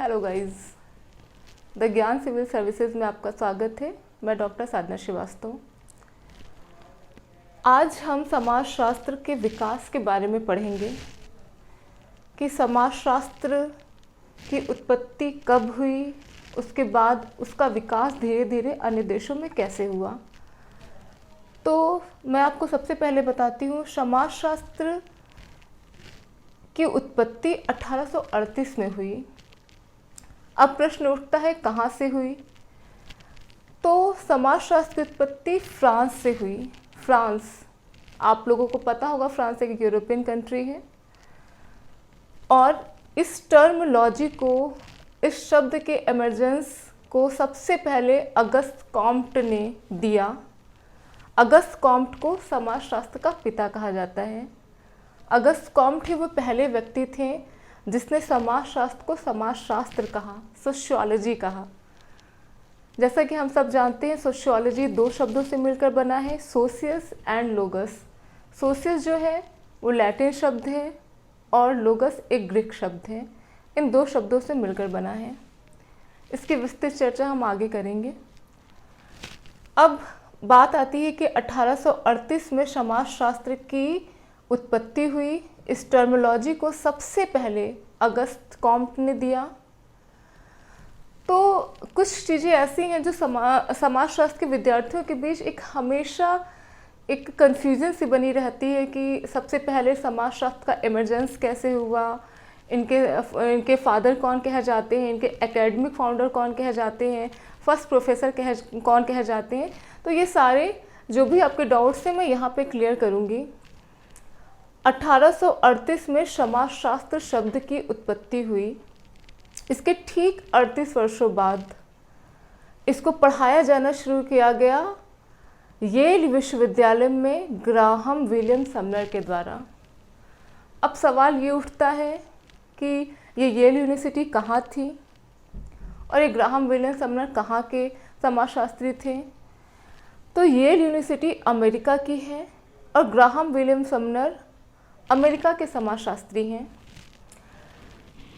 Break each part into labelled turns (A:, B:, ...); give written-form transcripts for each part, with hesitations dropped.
A: Hello guys, the ज्ञान civil services में आपका स्वागत है। मैं डॉक्टर साधना श्रीवास्तव। आज हम समाजशास्त्र के विकास के बारे में पढ़ेंगे कि समाजशास्त्र की उत्पत्ति कब हुई, उसके बाद उसका विकास धीरे धीरे अन्य देशों में कैसे हुआ। तो मैं आपको सबसे पहले बताती हूँ, समाजशास्त्र की उत्पत्ति 1838 में हुई। अब प्रश्न उठता है कहाँ से हुई। तो समाजशास्त्र की उत्पत्ति फ्रांस से हुई। फ्रांस, आप लोगों को पता होगा, फ्रांस एक यूरोपियन कंट्री है। और इस टर्मोलॉजी को, इस शब्द के इमर्जेंस को सबसे पहले अगस्त कॉम्ट ने दिया। अगस्त कॉम्ट को समाजशास्त्र का पिता कहा जाता है। अगस्त कॉम्ट ही वो पहले व्यक्ति थे जिसने समाजशास्त्र को समाजशास्त्र कहा, सोशियोलॉजी कहा। जैसा कि हम सब जानते हैं, सोशियोलॉजी दो शब्दों से मिलकर बना है, सोशियस एंड लोगस। सोशियस जो है वो लैटिन शब्द है और लोगस एक ग्रीक शब्द है। इन दो शब्दों से मिलकर बना है। इसकी विस्तृत चर्चा हम आगे करेंगे। अब बात आती है कि 1838 में समाजशास्त्र की उत्पत्ति हुई। इस टर्मिनोलॉजी को सबसे पहले अगस्त कॉम्ट ने दिया। तो कुछ चीज़ें ऐसी हैं जो समाजशास्त्र के विद्यार्थियों के बीच हमेशा एक कन्फ्यूजन सी बनी रहती है कि सबसे पहले समाजशास्त्र का इमर्जेंस कैसे हुआ, इनके फादर कौन कहे जाते हैं, इनके एकेडमिक फाउंडर कौन कहे जाते हैं, फर्स्ट प्रोफेसर कौन कहे जाते हैं। तो ये सारे जो भी आपके डाउट्स हैं मैं यहाँ पे क्लियर करूँगी। 1838 में समाजशास्त्र शब्द की उत्पत्ति हुई। इसके ठीक 38 वर्षों बाद इसको पढ़ाया जाना शुरू किया गया येल विश्वविद्यालय में ग्राहम विलियम समनर के द्वारा। अब सवाल ये उठता है कि ये येल यूनिवर्सिटी कहाँ थी और ये ग्राहम विलियम समनर कहाँ के समाजशास्त्री थे। तो येल यूनिवर्सिटी अमेरिका की है और ग्राहम विलियम समनर अमेरिका के समाजशास्त्री हैं।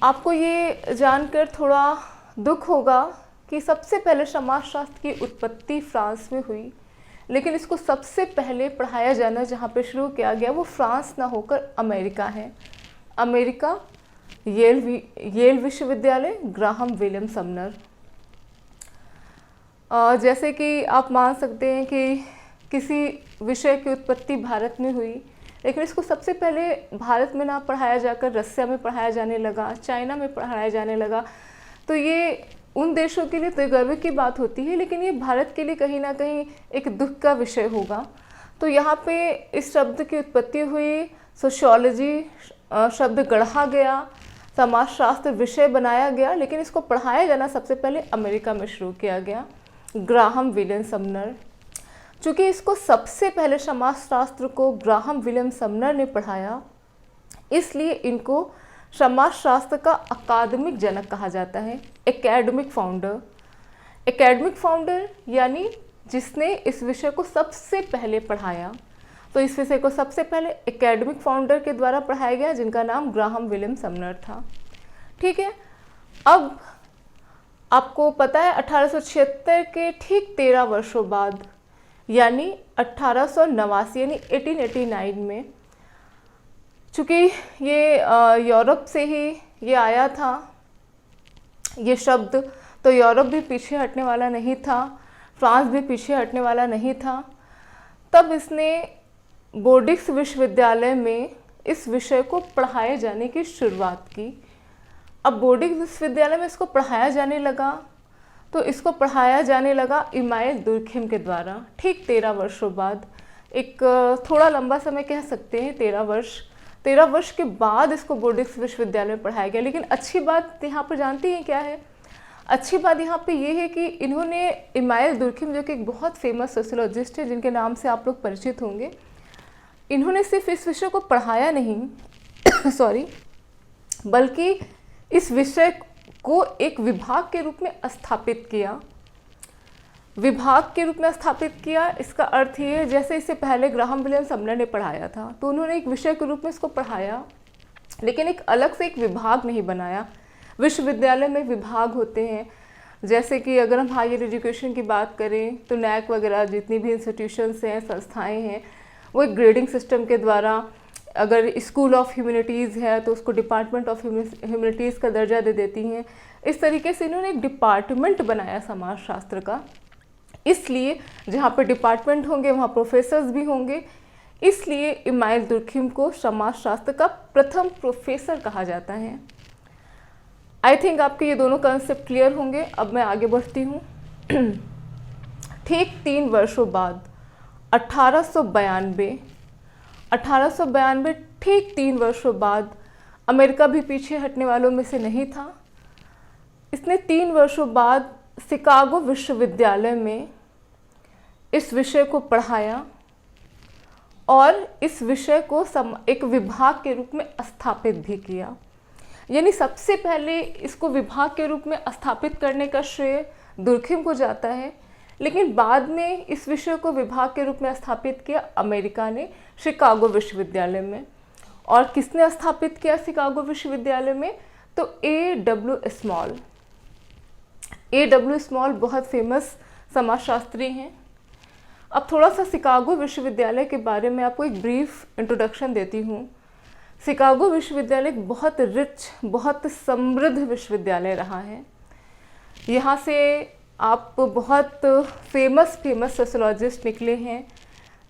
A: आपको ये जानकर थोड़ा दुख होगा कि सबसे पहले समाजशास्त्र की उत्पत्ति फ्रांस में हुई, लेकिन इसको सबसे पहले पढ़ाया जाना जहाँ पे शुरू किया गया वो फ्रांस ना होकर अमेरिका है। अमेरिका, येल विश्वविद्यालय, ग्राहम विलियम समनर। जैसे कि आप मान सकते हैं कि किसी विषय की उत्पत्ति भारत में हुई, लेकिन इसको सबसे पहले भारत में ना पढ़ाया जाकर रसिया में पढ़ाया जाने लगा, चाइना में पढ़ाया जाने लगा। तो ये उन देशों के लिए तो गर्व की बात होती है, लेकिन ये भारत के लिए कहीं ना कहीं एक दुख का विषय होगा। तो यहाँ पे इस शब्द की उत्पत्ति हुई, सोशियोलॉजी शब्द गढ़ा गया, समाजशास्त्र विषय बनाया गया, लेकिन इसको पढ़ाया जाना सबसे पहले अमेरिका में शुरू किया गया, ग्राहम विलियम समनर। चूँकि इसको सबसे पहले समाजशास्त्र को ग्राहम विलियम समनर ने पढ़ाया, इसलिए इनको समाजशास्त्र का अकादमिक जनक कहा जाता है, एकेडमिक फाउंडर। एकेडमिक फाउंडर यानी जिसने इस विषय को सबसे पहले पढ़ाया। तो इस विषय को सबसे पहले एकेडमिक फाउंडर के द्वारा पढ़ाया गया, जिनका नाम ग्राहम विलियम समनर था। ठीक है। अब आपको पता है 1876 के ठीक 13 वर्षों बाद यानी 1889 यानी 1889 में, चूँकि ये यूरोप से ही ये आया था ये शब्द, तो यूरोप भी पीछे हटने वाला नहीं था, फ्रांस भी पीछे हटने वाला नहीं था। तब इसने बोर्डिक्स विश्वविद्यालय में इस विषय को पढ़ाए जाने की शुरुआत की। अब बोर्डिक्स विश्वविद्यालय में इसको पढ़ाया जाने लगा, तो इसको पढ़ाया जाने लगा इमाइल दुर्खिम के द्वारा ठीक 13 वर्षों बाद। एक थोड़ा लंबा समय कह सकते हैं, 13 वर्ष के बाद इसको बोर्डिक्स विश्वविद्यालय में पढ़ाया गया। लेकिन अच्छी बात यहाँ पर जानती हैं क्या है? अच्छी बात यहाँ पे ये है कि इन्होंने इमाइल दुर्खिम, जो कि एक बहुत फेमस सोशियोलॉजिस्ट है जिनके नाम से आप लोग परिचित होंगे, इन्होंने सिर्फ इस विषय को पढ़ाया नहीं सॉरी, बल्कि इस विषय को एक विभाग के रूप में स्थापित किया। विभाग के रूप में स्थापित किया, इसका अर्थ ये है जैसे इससे पहले ग्राहम विलियम समनर ने पढ़ाया था, तो उन्होंने एक विषय के रूप में इसको पढ़ाया, लेकिन एक अलग से एक विभाग नहीं बनाया। विश्वविद्यालय में विभाग होते हैं, जैसे कि अगर हम हायर एजुकेशन की बात करें तो नैक वगैरह जितनी भी इंस्टीट्यूशंस हैं, संस्थाएं हैं, वो एक ग्रेडिंग सिस्टम के द्वारा, अगर स्कूल ऑफ ह्यूमैनिटीज़ है तो उसको डिपार्टमेंट ऑफ ह्यूमैनिटीज़ का दर्जा दे देती हैं। इस तरीके से इन्होंने एक डिपार्टमेंट बनाया समाजशास्त्र का, इसलिए जहाँ पर डिपार्टमेंट होंगे वहाँ प्रोफेसर्स भी होंगे, इसलिए इमाइल दुर्खिम को समाजशास्त्र का प्रथम प्रोफेसर कहा जाता है। आई थिंक आपके ये दोनों कंसेप्ट क्लियर होंगे। अब मैं आगे बढ़ती हूँ। ठीक 3 वर्षों बाद 1892 ठीक 3 वर्षों बाद, अमेरिका भी पीछे हटने वालों में से नहीं था। इसने 3 वर्षों बाद शिकागो विश्वविद्यालय में इस विषय को पढ़ाया और इस विषय को एक विभाग के रूप में स्थापित भी किया। यानी सबसे पहले इसको विभाग के रूप में स्थापित करने का श्रेय दुर्खिम को जाता है, लेकिन बाद में इस विषय को विभाग के रूप में स्थापित किया अमेरिका ने शिकागो विश्वविद्यालय में। और किसने स्थापित किया शिकागो विश्वविद्यालय में? तो A.W. स्मॉल बहुत फेमस समाजशास्त्री हैं। अब थोड़ा सा शिकागो विश्वविद्यालय के बारे में आपको एक ब्रीफ इंट्रोडक्शन देती हूँ। शिकागो विश्वविद्यालय एक बहुत रिच, बहुत समृद्ध विश्वविद्यालय रहा है। यहाँ से आप बहुत फेमस सोशियोलॉजिस्ट निकले हैं,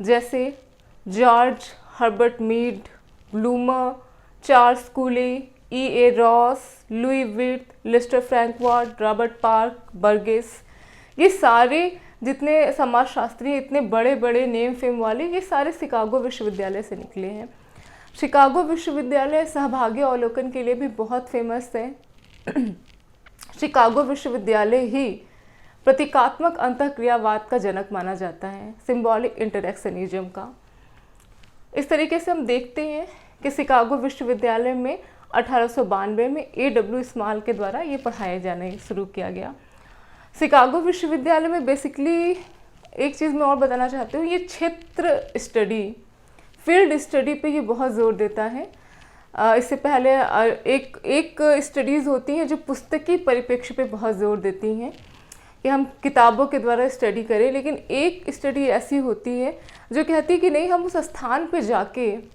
A: जैसे George Herbert Mead, Blumer, Charles Cooley, E.A. Ross, Louis Wirth, Lester Frank Ward, Robert Park, Burgess. ये सारे जितने समाजशास्त्री, इतने बड़े बड़े नेम फेम वाले, ये सारे शिकागो विश्वविद्यालय से निकले हैं। शिकागो विश्वविद्यालय सहभागी अवलोकन के लिए भी बहुत फेमस है। शिकागो विश्वविद्यालय ही प्रतीकात्मक अंतःक्रियावाद का जनक माना जाता है, सिंबॉलिक इंटरेक्शनिज्म का। इस तरीके से हम देखते हैं कि शिकागो विश्वविद्यालय में 1892 में A.W. स्मॉल के द्वारा ये पढ़ाया जाना शुरू किया गया। शिकागो विश्वविद्यालय में बेसिकली एक चीज़ मैं और बताना चाहती हूँ, ये क्षेत्र स्टडी, फील्ड स्टडी पे ये बहुत ज़ोर देता है। इससे पहले एक स्टडीज़ होती हैं जो पुस्तकी परिप्रेक्ष्य पे बहुत ज़ोर देती हैं कि हम किताबों के द्वारा स्टडी करें, लेकिन एक स्टडी ऐसी होती है जो कहती है कि नहीं, हम उस स्थान पे जाके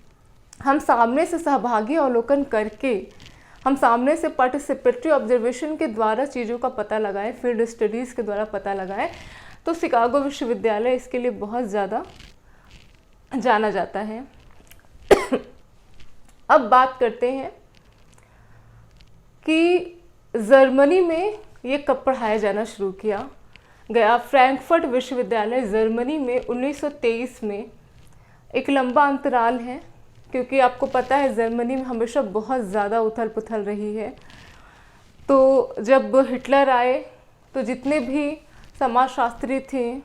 A: हम सामने से सहभागी अवलोकन करके, हम सामने से पार्टिसिपेटरी ऑब्जर्वेशन के द्वारा चीज़ों का पता लगाएं, फील्ड स्टडीज़ के द्वारा पता लगाएं। तो शिकागो विश्वविद्यालय इसके लिए बहुत ज़्यादा जाना जाता है। अब बात करते हैं कि जर्मनी में ये कब पढ़ाया जाना शुरू किया गया। फ्रैंकफर्ट विश्वविद्यालय जर्मनी में 1923 में। एक लंबा अंतराल है, क्योंकि आपको पता है जर्मनी में हमेशा बहुत ज़्यादा उथल पुथल रही है। तो जब हिटलर आए तो जितने भी समाजशास्त्री थे,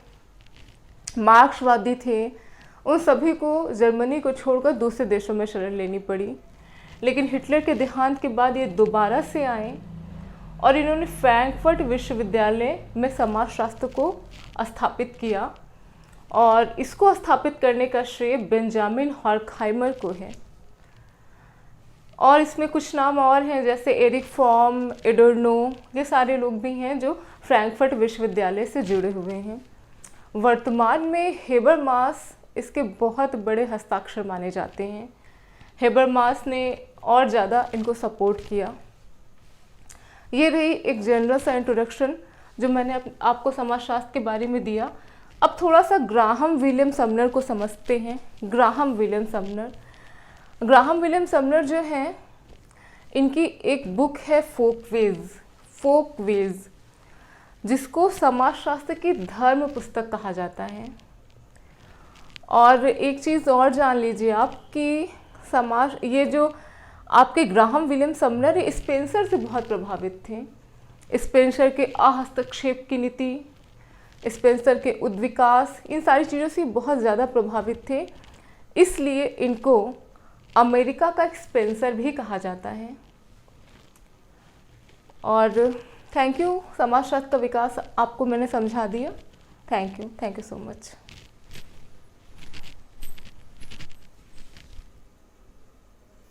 A: मार्क्सवादी थे, उन सभी को जर्मनी को छोड़कर दूसरे देशों में शरण लेनी पड़ी। लेकिन हिटलर के देहांत के बाद ये दोबारा से आए और इन्होंने फ्रैंकफर्ट विश्वविद्यालय में समाजशास्त्र को स्थापित किया, और इसको स्थापित करने का श्रेय बेंजामिन हॉर्खहाइमर को है। और इसमें कुछ नाम और हैं, जैसे एरिक फॉर्म, एडोर्नो, ये सारे लोग भी हैं जो फ्रैंकफर्ट विश्वविद्यालय से जुड़े हुए हैं। वर्तमान में हेबरमास इसके बहुत बड़े हस्ताक्षर माने जाते हैं। हेबरमास ने और ज़्यादा इनको सपोर्ट किया। ये रही एक जनरल सा इंट्रोडक्शन जो मैंने आपको समाजशास्त्र के बारे में दिया। अब थोड़ा सा ग्राहम विलियम समनर को समझते हैं। ग्राहम विलियम समनर जो हैं, इनकी एक बुक है फोकवेज, जिसको समाजशास्त्र की धर्म पुस्तक कहा जाता है। और एक चीज़ और जान लीजिए आप कि ये जो आपके ग्राहम विलियम समनर है, स्पेंसर से बहुत प्रभावित थे। स्पेंसर के अहस्तक्षेप की नीति, स्पेंसर के उद्विकास, इन सारी चीज़ों से बहुत ज़्यादा प्रभावित थे, इसलिए इनको अमेरिका का स्पेंसर भी कहा जाता है। और थैंक यू, समाजशास्त्र का विकास आपको मैंने समझा दिया। Thank you so much.